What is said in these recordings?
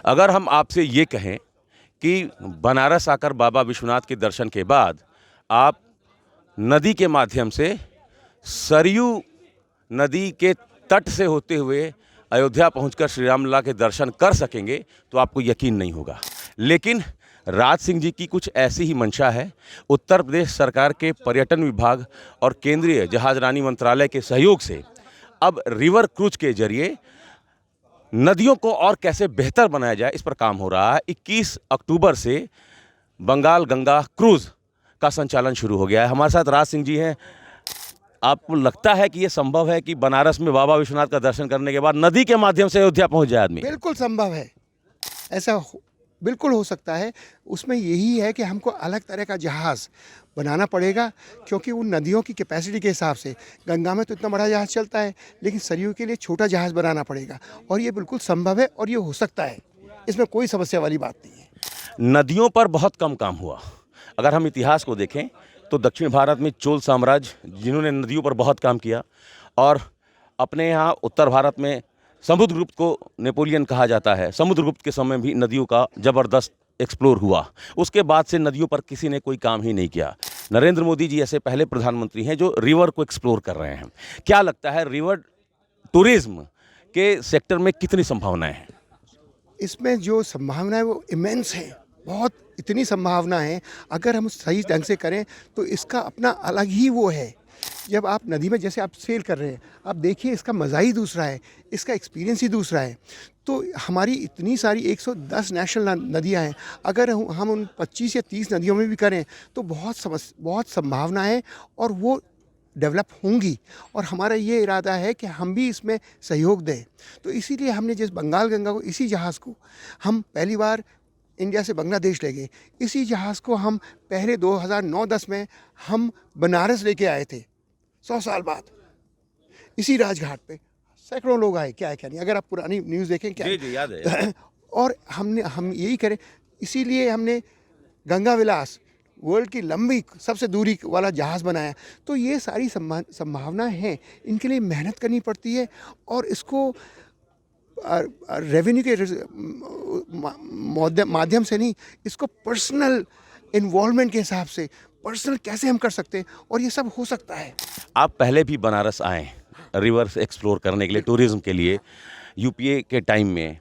अगर हम आपसे ये कहें कि बनारस आकर बाबा विश्वनाथ के दर्शन के बाद आप नदी के माध्यम से सरयू नदी के तट से होते हुए अयोध्या पहुंचकर श्री रामलला के दर्शन कर सकेंगे तो आपको यकीन नहीं होगा। लेकिन राज सिंह जी की कुछ ऐसी ही मंशा है। उत्तर प्रदेश सरकार के पर्यटन विभाग और केंद्रीय जहाजरानी मंत्रालय के सहयोग से अब रिवर क्रूज के जरिए नदियों को और कैसे बेहतर बनाया जाए इस पर काम हो रहा है। 21 अक्टूबर से बंगाल गंगा क्रूज का संचालन शुरू हो गया है। हमारे साथ राज सिंह जी हैं। आपको लगता है कि ये संभव है कि बनारस में बाबा विश्वनाथ का दर्शन करने के बाद नदी के माध्यम से अयोध्या पहुंच जाए आदमी? बिल्कुल संभव है, बिल्कुल हो सकता है। उसमें यही है कि हमको अलग तरह का जहाज़ बनाना पड़ेगा, क्योंकि उन नदियों की कैपेसिटी के हिसाब से गंगा में तो इतना बड़ा जहाज़ चलता है, लेकिन सरयू के लिए छोटा जहाज़ बनाना पड़ेगा और ये बिल्कुल संभव है और ये हो सकता है। इसमें कोई समस्या वाली बात नहीं है। नदियों पर बहुत कम काम हुआ। अगर हम इतिहास को देखें तो दक्षिण भारत में चोल साम्राज्य जिन्होंने नदियों पर बहुत काम किया, और अपने यहाँ उत्तर भारत में समुद्रगुप्त को नेपोलियन कहा जाता है। समुद्रगुप्त के समय भी नदियों का ज़बरदस्त एक्सप्लोर हुआ। उसके बाद से नदियों पर किसी ने कोई काम ही नहीं किया। नरेंद्र मोदी जी ऐसे पहले प्रधानमंत्री हैं जो रिवर को एक्सप्लोर कर रहे हैं। क्या लगता है रिवर टूरिज्म के सेक्टर में कितनी संभावनाएं हैं? इसमें जो संभावना है वो इमेंस है, बहुत इतनी संभावना है। अगर हम सही ढंग से करें तो इसका अपना अलग ही वो है। जब आप नदी में जैसे आप सेल कर रहे हैं, आप देखिए इसका मज़ा ही दूसरा है, इसका एक्सपीरियंस ही दूसरा है। तो हमारी इतनी सारी 110 नेशनल नदियां हैं, अगर हम उन 25 या 30 नदियों में भी करें तो बहुत संभावना है और वो डेवलप होंगी। और हमारा ये इरादा है कि हम भी इसमें सहयोग दें। तो इसीलिए हमने जिस बंगाल गंगा को, इसी जहाज़ को हम पहली बार इंडिया से बांग्लादेश ले गए। इसी जहाज़ को हम पहले 2009-10 में हम बनारस लेके आए थे, 100 साल बाद। इसी राजघाट पे सैकड़ों लोग आए, क्या है क्या नहीं। अगर आप पुरानी न्यूज़ देखें क्या जी याद है। और हम यही करें, इसीलिए हमने गंगा विलास वर्ल्ड की लंबी सबसे दूरी वाला जहाज़ बनाया। तो ये सारी संभावनाएं हैं, इनके लिए मेहनत करनी पड़ती है और इसको रेवेन्यू के माध्यम से नहीं, इसको पर्सनल इन्वॉल्वमेंट के हिसाब से पर्सनल कैसे हम कर सकते हैं, और ये सब हो सकता है। आप पहले भी बनारस आए रिवर्स एक्सप्लोर करने के लिए, टूरिज्म के लिए, यूपीए के टाइम में,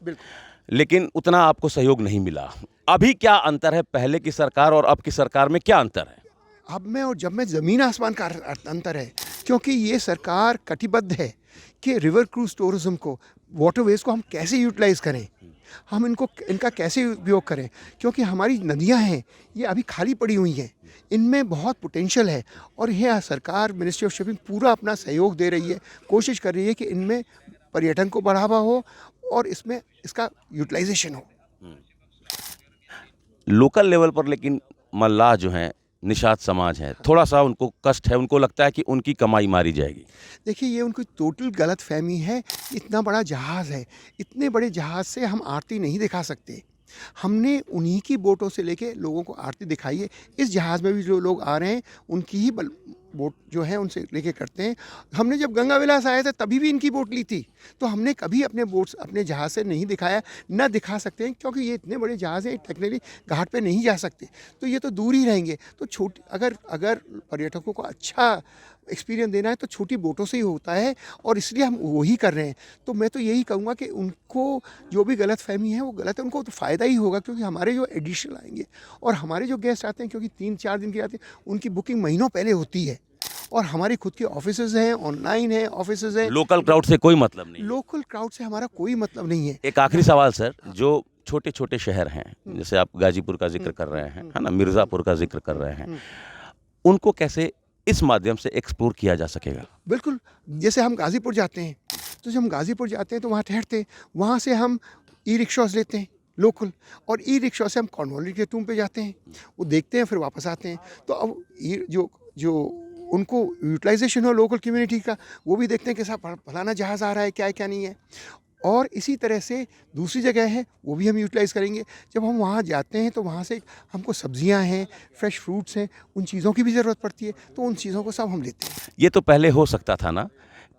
लेकिन उतना आपको सहयोग नहीं मिला। अभी क्या अंतर है पहले की सरकार और अब की सरकार में, क्या अंतर है? अब में और जब में ज़मीन आसमान का अंतर है, क्योंकि ये सरकार कटिबद्ध है कि रिवर क्रूज टूरिज्म को, वाटरवेज को हम कैसे यूटिलाइज़ करें, हम इनका कैसे उपयोग करें। क्योंकि हमारी नदियां हैं ये अभी खाली पड़ी हुई हैं, इनमें बहुत पोटेंशियल है और यह सरकार, मिनिस्ट्री ऑफ शिपिंग पूरा अपना सहयोग दे रही है, कोशिश कर रही है कि इनमें पर्यटन को बढ़ावा हो और इसमें इसका यूटिलाइजेशन हो। लोकल लेवल पर लेकिन मल्लाह जो हैं, निषाद समाज है, थोड़ा सा उनको कष्ट है, उनको लगता है कि उनकी कमाई मारी जाएगी। देखिए, ये उनकी टोटल गलत फहमी है। इतना बड़ा जहाज़ है, इतने बड़े जहाज़ से हम आरती नहीं दिखा सकते। हमने उन्हीं की बोटों से लेके लोगों को आरती दिखाई है। इस जहाज़ में भी जो लोग आ रहे हैं उनकी ही बोट जो है उनसे लेके करते हैं। हमने जब गंगा विलास आए थे तभी भी इनकी बोट ली थी, तो हमने कभी अपने जहाज़ से नहीं दिखाया, न दिखा सकते हैं, क्योंकि ये इतने बड़े जहाज़ हैं, टेक्निकली घाट पे नहीं जा सकते, तो ये तो दूर ही रहेंगे। तो छोटी अगर पर्यटकों को अच्छा एक्सपीरियंस देना है तो छोटी बोटों से ही होता है, और इसलिए हम वही कर रहे हैं। तो मैं तो यही कहूँगा कि उनको जो भी गलत फहमी है वो गलत है, उनको तो फ़ायदा ही होगा, क्योंकि हमारे जो एडिशनल आएंगे और हमारे जो गेस्ट आते हैं, क्योंकि 3-4 दिन के आते हैं, उनकी बुकिंग महीनों पहले होती है। और हमारी खुद के ऑफिसेज हैं, ऑनलाइन है ऑफिसेज हैं। लोकल क्राउड से कोई मतलब नहीं? लोकल क्राउड से हमारा कोई मतलब नहीं है। एक आखिरी सवाल सर, जो छोटे छोटे शहर हैं, जैसे आप गाजीपुर का जिक्र कर रहे हैं, है ना, मिर्ज़ापुर का जिक्र कर रहे हैं, उनको कैसे इस माध्यम से एक्सप्लोर किया जा सकेगा? बिल्कुल, जैसे हम गाज़ीपुर जाते हैं, तो जब हम गाज़ीपुर जाते हैं तो वहाँ ठहरते हैं, वहाँ से हम ई-रिक्शास लेते हैं लोकल, और ई-रिक्शा से हम कॉर्नवालिस के टूम पे जाते हैं, वो देखते हैं, फिर वापस आते हैं। तो अब ये जो उनको यूटिलाइजेशन हो लोकल कम्युनिटी का, वो भी देखते हैं कि साहब फलाना जहाज़ आ रहा है, क्या है क्या नहीं है। और इसी तरह से दूसरी जगह है, वो भी हम यूटिलाइज़ करेंगे। जब हम वहाँ जाते हैं तो वहाँ से हमको सब्जियां हैं, फ्रेश फ्रूट्स हैं, उन चीज़ों की भी ज़रूरत पड़ती है, तो उन चीज़ों को सब हम लेते हैं। ये तो पहले हो सकता था ना?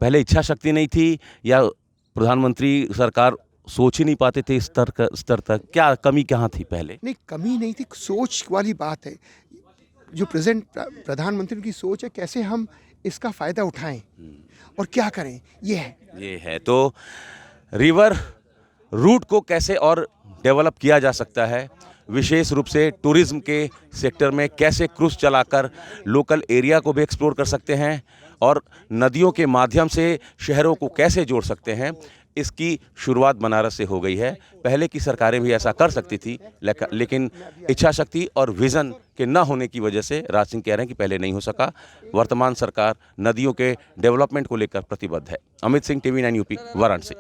पहले इच्छा शक्ति नहीं थी, या प्रधानमंत्री सरकार सोच ही नहीं पाते थे इस स्तर तक? क्या कमी कहाँ थी पहले? नहीं, कमी नहीं थी, सोच वाली बात है। जो प्रेजेंट प्रधानमंत्री की सोच है, कैसे हम इसका फ़ायदा उठाएं और क्या करें, ये है। तो रिवर रूट को कैसे और डेवलप किया जा सकता है, विशेष रूप से टूरिज्म के सेक्टर में कैसे क्रूज चलाकर लोकल एरिया को भी एक्सप्लोर कर सकते हैं और नदियों के माध्यम से शहरों को कैसे जोड़ सकते हैं, इसकी शुरुआत बनारस से हो गई है। पहले की सरकारें भी ऐसा कर सकती थी, लेकिन इच्छा शक्ति और विज़न के न होने की वजह से राज सिंह कह रहे हैं कि पहले नहीं हो सका। वर्तमान सरकार नदियों के डेवलपमेंट को लेकर प्रतिबद्ध है। Amit Singh, TV9 UP, Varanasi.